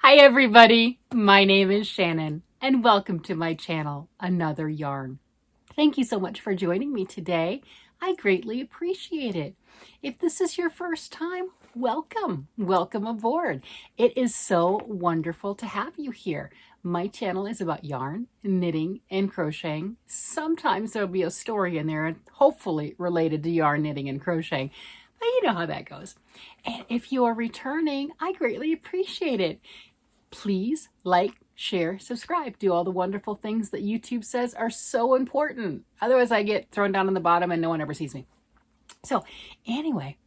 Hi everybody, my name is Shannon and welcome to my channel, Another Yarn. Thank you so much for joining me today. I greatly appreciate it. If this is your first time, welcome. Welcome aboard. It is so wonderful to have you here. My channel is about yarn, knitting, and crocheting. Sometimes there'll be a story in there, hopefully related to yarn, knitting, and crocheting. But you know how that goes. And if you are returning, I greatly appreciate it. Please like, share, subscribe, do all the wonderful things that YouTube says are so important. Otherwise I get thrown down on the bottom and no one ever sees me. So anyway,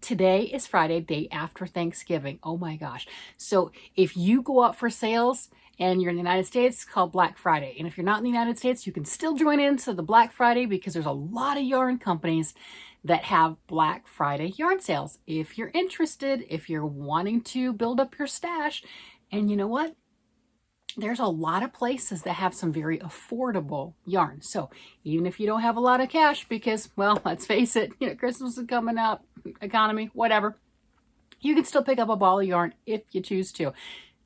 today is Friday, day after Thanksgiving. Oh my gosh. So if you go out for sales and you're in the United States, it's called Black Friday. And if you're not in the United States, you can still join into the Black Friday because there's a lot of yarn companies that have Black Friday yarn sales. If you're interested, if you're wanting to build up your stash, and you know what? There's a lot of places that have some very affordable yarn. So even if you don't have a lot of cash, because, well, let's face it, Christmas is coming up, economy, whatever, you can still pick up a ball of yarn if you choose to.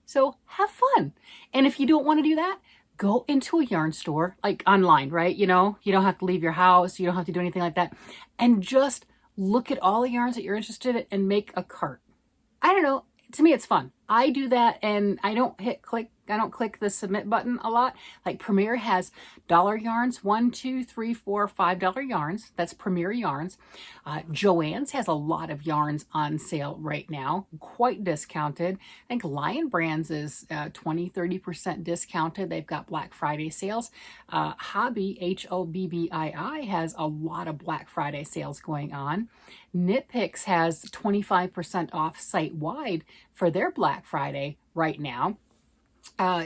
So have fun. And if you don't want to do that, go into a yarn store, like online, right? You don't have to leave your house. You don't have to do anything like that. And just look at all the yarns that you're interested in and make a cart. I don't know. To me, it's fun. I do that and I don't click the submit button a lot. Like Premier has dollar yarns, $1, $2, $3, $4, $5 yarns. That's Premier yarns. Joann's has a lot of yarns on sale right now, quite discounted. I think Lion Brands is 20-30% discounted. They've got Black Friday sales. Hobby, HOBBII, has a lot of Black Friday sales going on. Knit Picks has 25% off site-wide for their Black Friday right now.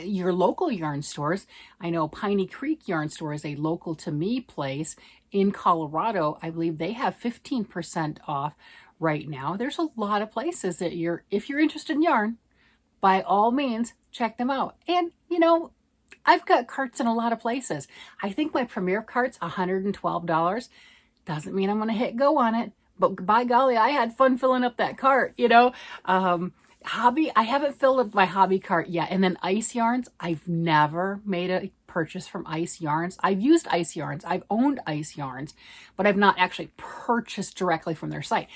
Your local yarn stores, I know Piney Creek Yarn Store is a local to me place in Colorado. I believe they have 15% off right now. There's a lot of places that if you're interested in yarn, by all means, check them out. And, I've got carts in a lot of places. I think my Premier cart's $112. Doesn't mean I'm going to hit go on it, but by golly, I had fun filling up that cart, Hobby, I haven't filled up my hobby cart yet. And then Ice Yarns, I've never made a purchase from Ice Yarns. I've used Ice Yarns. I've owned Ice Yarns, but I've not actually purchased directly from their site.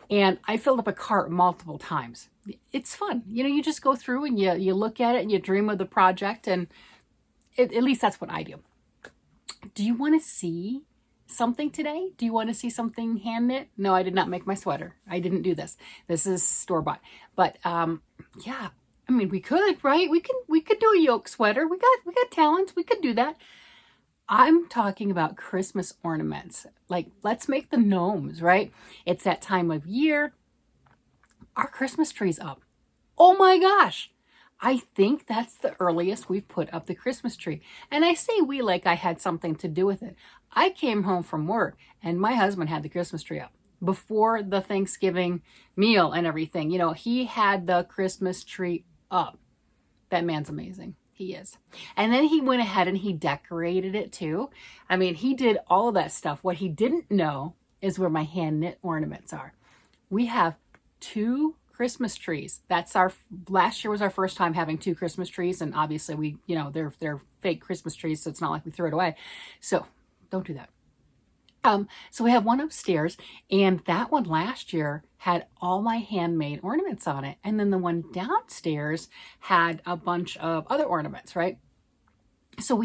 And I filled up a cart multiple times. It's fun. You just go through and you look at it and you dream of the project. And at least that's what I do. Do you want to see something today? Do you want to see something hand knit? No, I did not make my sweater. I didn't do this. This is store-bought. But yeah, I mean, we could, right? We could do a yoke sweater. We got talents. We could do that. I'm talking about Christmas ornaments. Like, let's make the gnomes, right? It's that time of year. Our Christmas tree's up. Oh my gosh. I think that's the earliest we've put up the Christmas tree. And I say we like I had something to do with it. I came home from work and my husband had the Christmas tree up before the Thanksgiving meal and everything. He had the Christmas tree up. That man's amazing. He is. And then he went ahead and he decorated it too. I mean, he did all of that stuff. What he didn't know is where my hand knit ornaments are. We have 2 Christmas trees. Last year was our first time having 2 Christmas trees, and obviously they're fake Christmas trees, so it's not like we threw it away. So don't do that. So we have one upstairs, and that one last year had all my handmade ornaments on it, and then the one downstairs had a bunch of other ornaments, right? So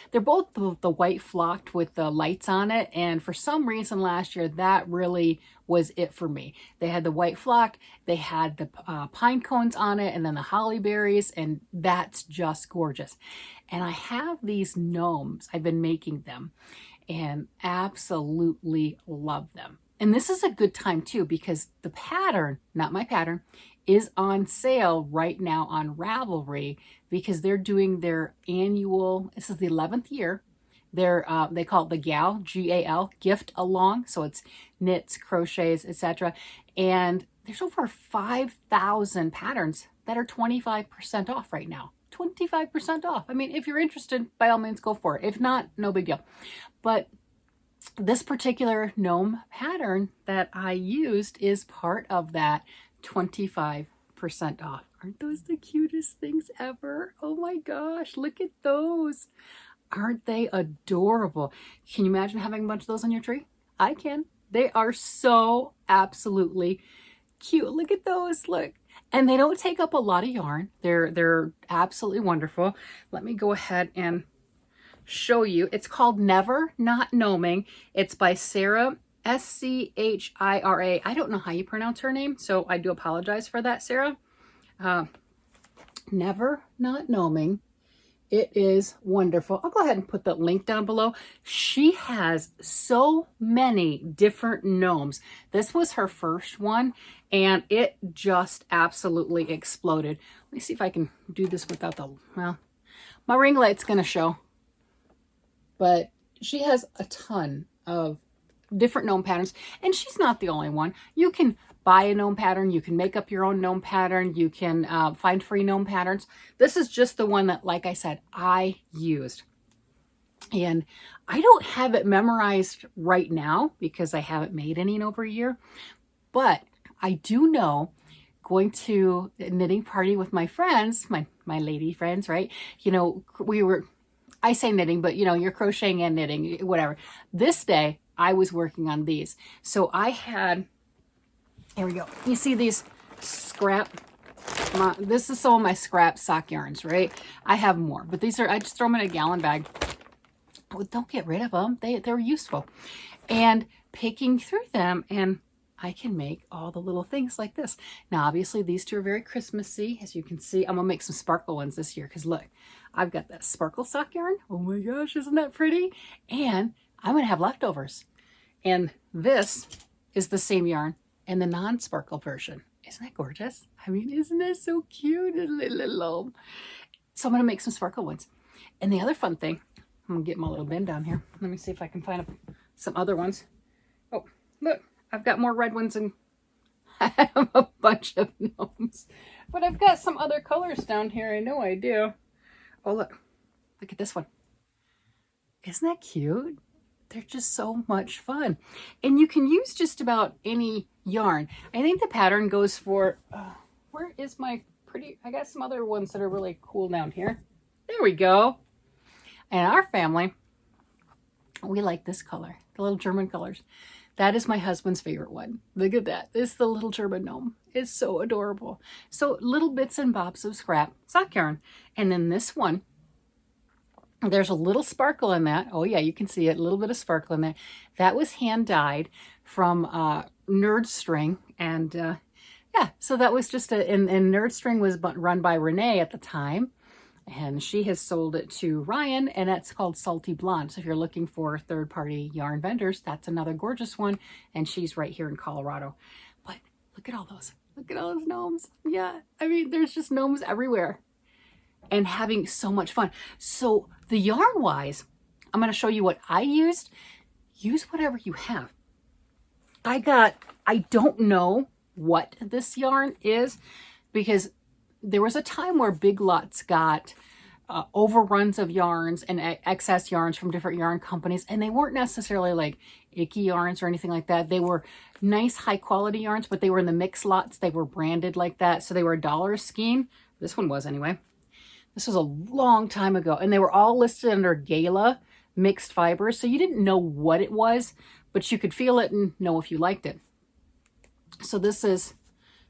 they're both the white flocked with the lights on it. And for some reason last year, that really was it for me. They had the white flocked, they had the pine cones on it, and then the holly berries. And that's just gorgeous. And I have these gnomes. I've been making them and absolutely love them. And this is a good time too, because the pattern, not my pattern, is on sale right now on Ravelry because they're doing their annual, this is the 11th year, they call it the GAL, G-A-L, gift along. So it's knits, crochets, etc. And there's over 5,000 patterns that are 25% off right now. 25% off. I mean, if you're interested, by all means, go for it. If not, no big deal. But this particular gnome pattern that I used is part of that 25% off. Aren't those the cutest things ever? Oh my gosh, look at those. Aren't they adorable? Can you imagine having a bunch of those on your tree? I can. They are so absolutely cute. Look at those, look. And they don't take up a lot of yarn. They're absolutely wonderful. Let me go ahead and show you. It's called Never Not Gnoming. It's by Sarah, Schira. I don't know how you pronounce her name, so I do apologize for that, Sarah. Never Not Gnoming. It is wonderful. I'll go ahead and put the link down below. She has so many different gnomes. This was her first one, and it just absolutely exploded. Let me see if I can do this without the, well, my ring light's gonna show. But she has a ton of different gnome patterns, and she's not the only one. You can buy a gnome pattern, you can make up your own gnome pattern, you can find free gnome patterns. This is just the one that, like I said, I used. And I don't have it memorized right now because I haven't made any in over a year, but I do know, going to a knitting party with my friends, my lady friends, right? You know, I say knitting, but you know, you're crocheting and knitting, whatever. This day, I was working on these. So I had, here we go. You see these scrap, this is some of my scrap sock yarns, right? I have more, but these are, I just throw them in a gallon bag. Well, don't get rid of them. They're useful. And picking through them, and I can make all the little things like this. Now, obviously, these two are very Christmassy. As you can see, I'm going to make some sparkle ones this year because look, I've got that sparkle sock yarn. Oh my gosh, isn't that pretty? And I'm going to have leftovers. And this is the same yarn in the non-sparkle version. Isn't that gorgeous? I mean, isn't that so cute? So I'm going to make some sparkle ones. And the other fun thing, I'm going to get my little bin down here. Let me see if I can find some other ones. Oh, look. I've got more red ones and I have a bunch of gnomes. But I've got some other colors down here. I know I do. Oh, look. Look at this one. Isn't that cute? They're just so much fun. And you can use just about any yarn. I think the pattern goes for, where is my pretty, I got some other ones that are really cool down here. There we go. And our family, we like this color, the little German colors. That is my husband's favorite one. Look at that. This is the little German gnome. It's so adorable. So little bits and bobs of scrap sock yarn. And then this one, there's a little sparkle in that. Oh yeah, you can see it, a little bit of sparkle in there. That was hand dyed from Nerd String. And yeah, so that was just and Nerd String was run by Renee at the time. And she has sold it to Ryan, and that's called Salty Blonde. So if you're looking for third-party yarn vendors, that's another gorgeous one. And she's right here in Colorado. But look at all those. Look at all those gnomes. Yeah, I mean, there's just gnomes everywhere. And having so much fun. So the yarn-wise, I'm going to show you what I used. Use whatever you have. I don't know what this yarn is, because there was a time where Big Lots got overruns of yarns and excess yarns from different yarn companies, and they weren't necessarily like icky yarns or anything like that. They were nice, high quality yarns, but they were in the mix lots. They were branded like that, so they were $1 a skein. This one was anyway. This was a long time ago, and they were all listed under Gala mixed fibers, so you didn't know what it was, but you could feel it and know if you liked it. So this is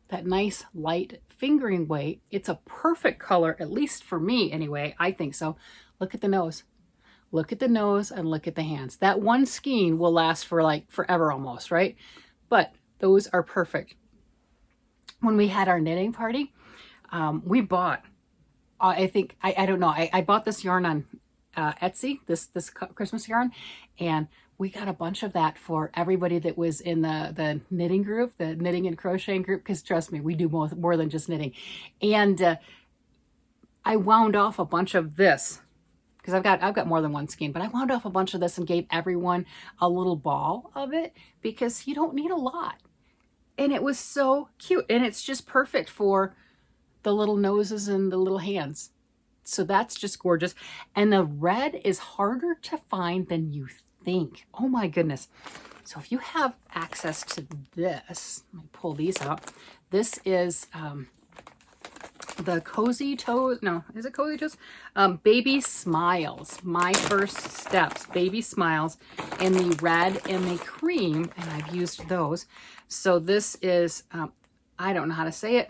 that nice light fingering weight. It's a perfect color, at least for me anyway. I think so. Look at the nose. Look at the nose and look at the hands. That one skein will last for like forever almost, right? But those are perfect. When we had our knitting party, we bought, I don't know, I bought this yarn on Etsy, this Christmas yarn, and we got a bunch of that for everybody that was in the knitting group, the knitting and crocheting group, because trust me, we do more than just knitting. And I wound off a bunch of this, because I've got more than one skein, but I wound off a bunch of this and gave everyone a little ball of it, because you don't need a lot. And it was so cute, and it's just perfect for the little noses and the little hands. So that's just gorgeous. And the red is harder to find than you think. Oh my goodness. So if you have access to this, let me pull these out. This is the Cozy Toes, no, is it Cozy Toes? Baby Smiles, my first steps, Baby Smiles in the red and the cream, and I've used those. So this is, I don't know how to say it.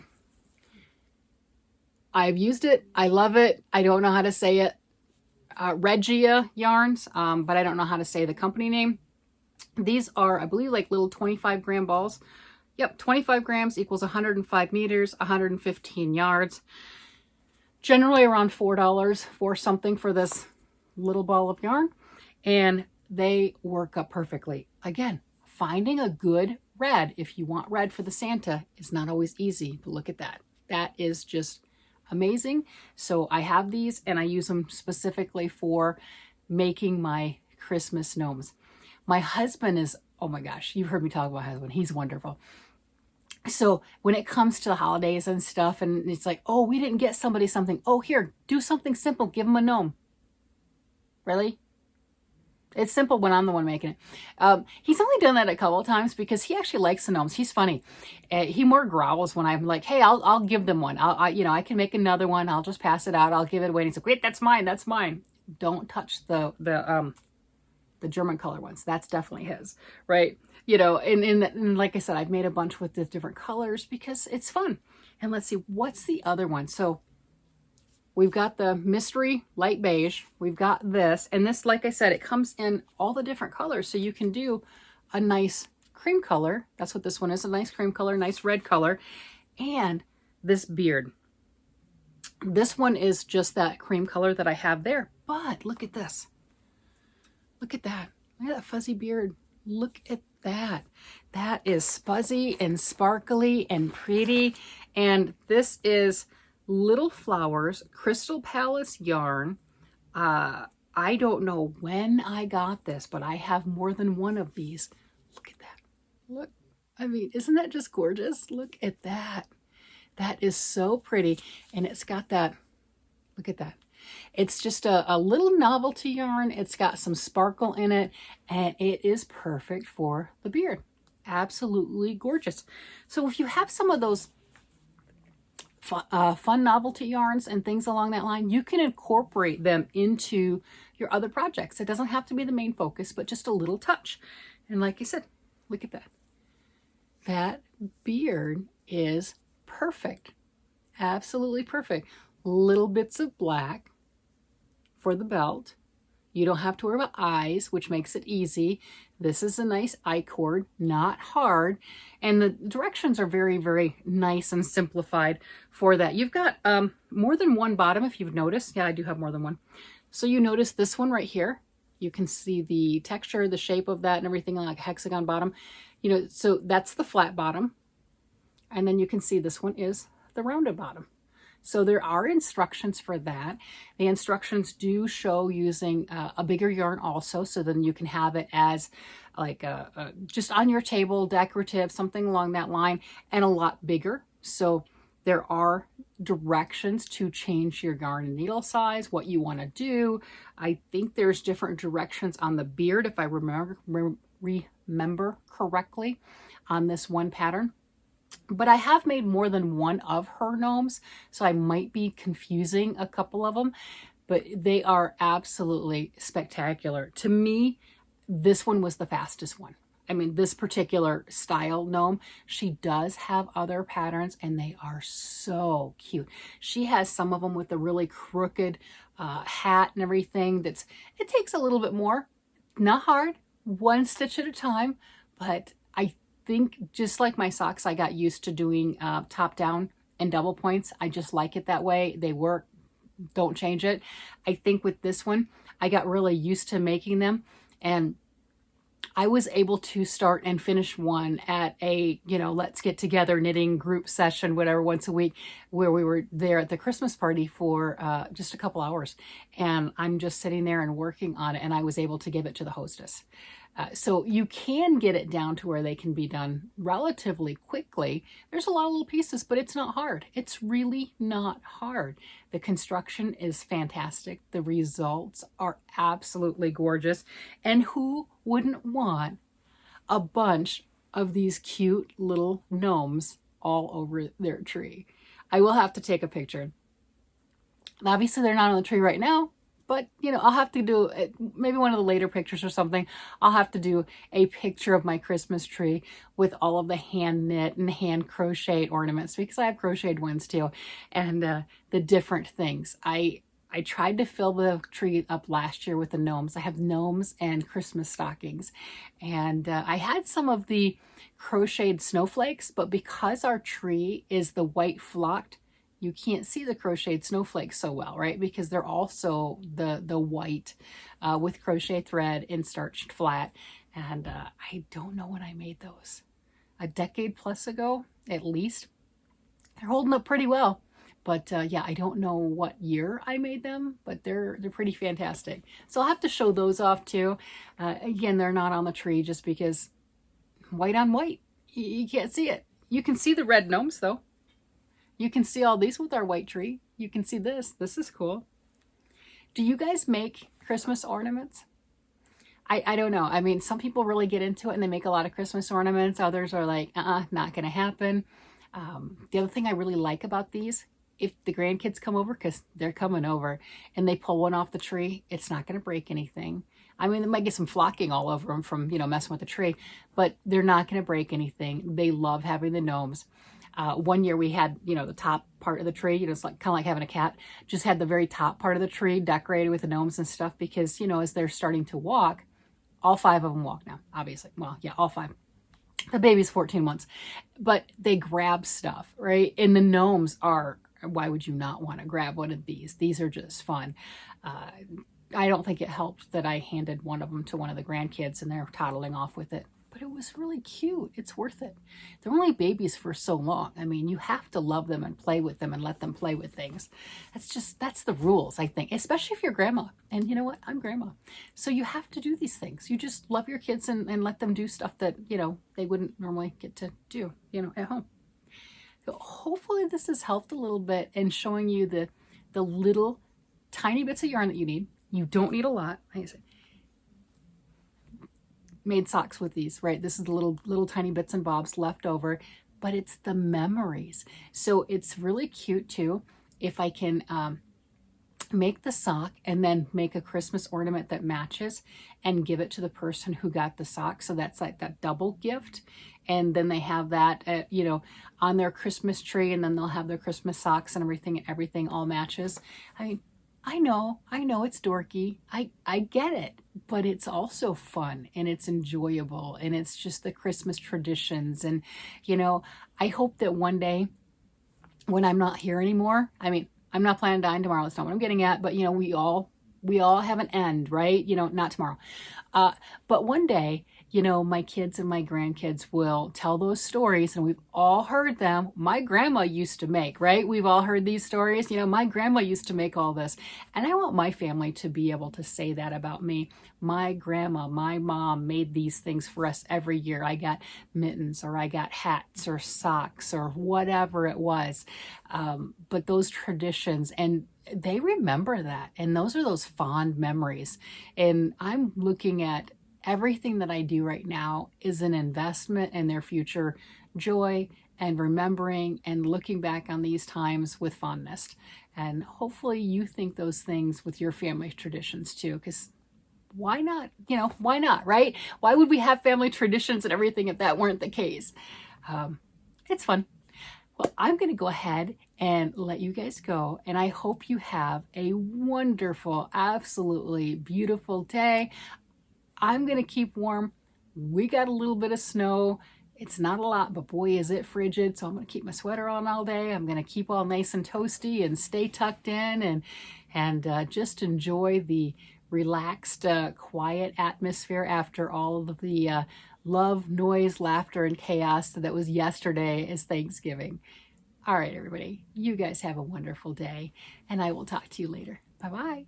I've used it. I love it. I don't know how to say it. Regia yarns, but I don't know how to say the company name. These are, I believe, like little 25-gram balls. Yep, 25 grams equals 105 meters, 115 yards. Generally around $4 for something for this little ball of yarn. And they work up perfectly. Again, finding a good red, if you want red for the Santa, is not always easy. But look at that. That is just amazing. So I have these and I use them specifically for making my Christmas gnomes. My husband is, oh my gosh, you've heard me talk about my husband. He's wonderful. So when it comes to the holidays and stuff, and it's like, oh, we didn't get somebody something. Oh, here, do something simple. Give them a gnome. Really? It's simple when I'm the one making it. He's only done that a couple of times because he actually likes the gnomes. He's funny. He more growls when I'm like, hey, I'll give them one. I can make another one. I'll just pass it out. I'll give it away. And he's like, wait, that's mine. That's mine. Don't touch the German color ones. That's definitely his, right? And like I said, I've made a bunch with the different colors because it's fun. And let's see, what's the other one? So we've got the mystery light beige. We've got this, and this, like I said, it comes in all the different colors. So you can do a nice cream color. That's what this one is, a nice cream color, nice red color. And this beard. This one is just that cream color that I have there. But look at this. Look at that. Look at that fuzzy beard. Look at that. That is fuzzy and sparkly and pretty. And this is Little Flowers Crystal Palace yarn. I don't know when I got this, but I have more than one of these. Look at that. Look. I mean, isn't that just gorgeous? Look at that. That is so pretty. And it's got that, look at that. It's just a little novelty yarn. It's got some sparkle in it, and it is perfect for the beard. Absolutely gorgeous. So if you have some of those fun novelty yarns and things along that line, you can incorporate them into your other projects. It doesn't have to be the main focus, but just a little touch. And like I said, look at that. That beard is perfect. Absolutely perfect. Little bits of black for the belt. You don't have to worry about eyes, which makes it easy. This is a nice I-cord, not hard. And the directions are very, very nice and simplified for that. You've got more than one bottom, if you've noticed. Yeah, I do have more than one. So you notice this one right here. You can see the texture, the shape of that and everything, like a hexagon bottom. So that's the flat bottom. And then you can see this one is the rounded bottom. So there are instructions for that. The instructions do show using a bigger yarn also, so then you can have it as like just on your table, decorative, something along that line, and a lot bigger. So there are directions to change your yarn and needle size, what you want to do. I think there's different directions on the beard, if I remember correctly, on this one pattern. But I have made more than one of her gnomes, so I might be confusing a couple of them, but they are absolutely spectacular. To me, this one was the fastest one. I mean, this particular style gnome, she does have other patterns and they are so cute. She has some of them with the really crooked hat and everything. It takes a little bit more, not hard, one stitch at a time, but I think just like my socks, I got used to doing top down and double points. I just like it that way. They work. Don't change it. I think with this one, I got really used to making them, and I was able to start and finish one at a, let's get together knitting group session, whatever, once a week, where we were there at the Christmas party for just a couple hours. And I'm just sitting there and working on it, and I was able to give it to the hostess. So you can get it down to where they can be done relatively quickly. There's a lot of little pieces, but it's not hard. It's really not hard. The construction is fantastic. The results are absolutely gorgeous. And who wouldn't want a bunch of these cute little gnomes all over their tree? I will have to take a picture. Obviously, they're not on the tree right now, but, you know, I'll have to do maybe one of the later pictures or something. I'll have to do a picture of my Christmas tree with all of the hand knit and hand crocheted ornaments, because I have crocheted ones too, and the different things. I tried to fill the tree up last year with the gnomes. I have gnomes and Christmas stockings, and I had some of the crocheted snowflakes, but because our tree is the white flocked, you can't see the crocheted snowflakes so well, right? Because they're also the white with crochet thread and starched flat. And I don't know when I made those. A decade plus ago, at least. They're holding up pretty well. But yeah, I don't know what year I made them, but they're pretty fantastic. So I'll have to show those off too. Again, they're not on the tree just because white on white, you can't see it. You can see the red gnomes though. You can see all these with our white tree. You can see this. This is cool. Do you guys make Christmas ornaments? I don't know. I mean, some people really get into it and they make a lot of Christmas ornaments. Others are like, not going to happen. The other thing I really like about these, if the grandkids come over, because they're coming over, and they pull one off the tree, it's not going to break anything. I mean, they might get some flocking all over them from, messing with the tree, but they're not going to break anything. They love having the gnomes. One year we had, the top part of the tree, it's like kind of like having a cat, just had the very top part of the tree decorated with the gnomes and stuff because, as they're starting to walk, all 5 of them walk now, obviously. Well, yeah, all 5. The baby's 14 months, but they grab stuff, right? And the gnomes are, why would you not want to grab one of these? These are just fun. I don't think it helped that I handed one of them to one of the grandkids and they're toddling off with it. But it was really cute. It's worth it. They're only babies for so long. I mean, you have to love them and play with them and let them play with things. That's the rules, I think, especially if you're grandma. And you know what? I'm grandma. So you have to do these things. You just love your kids and let them do stuff that, they wouldn't normally get to do, at home. So hopefully this has helped a little bit in showing you the little tiny bits of yarn that you need. You don't need a lot. Like I said, made socks with these, right? This is the little tiny bits and bobs left over, but it's the memories. So it's really cute too if I can make the sock and then make a Christmas ornament that matches and give it to the person who got the sock. So that's like that double gift. And then they have that, on their Christmas tree, and then they'll have their Christmas socks and everything all matches. I mean, I know it's dorky. I get it, but it's also fun and it's enjoyable and it's just the Christmas traditions. And, I hope that one day when I'm not here anymore, I mean, I'm not planning on dying tomorrow. That's not what I'm getting at, but we all have an end, right? Not tomorrow. But one day, my kids and my grandkids will tell those stories, and we've all heard them. My grandma used to make, right? We've all heard these stories. My grandma used to make all this. And I want my family to be able to say that about me. My grandma, my mom made these things for us every year. I got mittens, or I got hats or socks or whatever it was. But those traditions, and they remember that. And those are those fond memories. And I'm looking at everything that I do right now is an investment in their future joy and remembering and looking back on these times with fondness. And hopefully you think those things with your family traditions too, because why not? Why not, right? Why would we have family traditions and everything if that weren't the case? It's fun. Well, I'm going to go ahead and let you guys go. And I hope you have a wonderful, absolutely beautiful day. I'm going to keep warm. We got a little bit of snow. It's not a lot, but boy, is it frigid. So I'm going to keep my sweater on all day. I'm going to keep all nice and toasty and stay tucked in and just enjoy the relaxed, quiet atmosphere after all of the love, noise, laughter, and chaos that was yesterday is Thanksgiving. All right, everybody, you guys have a wonderful day, and I will talk to you later. Bye-bye.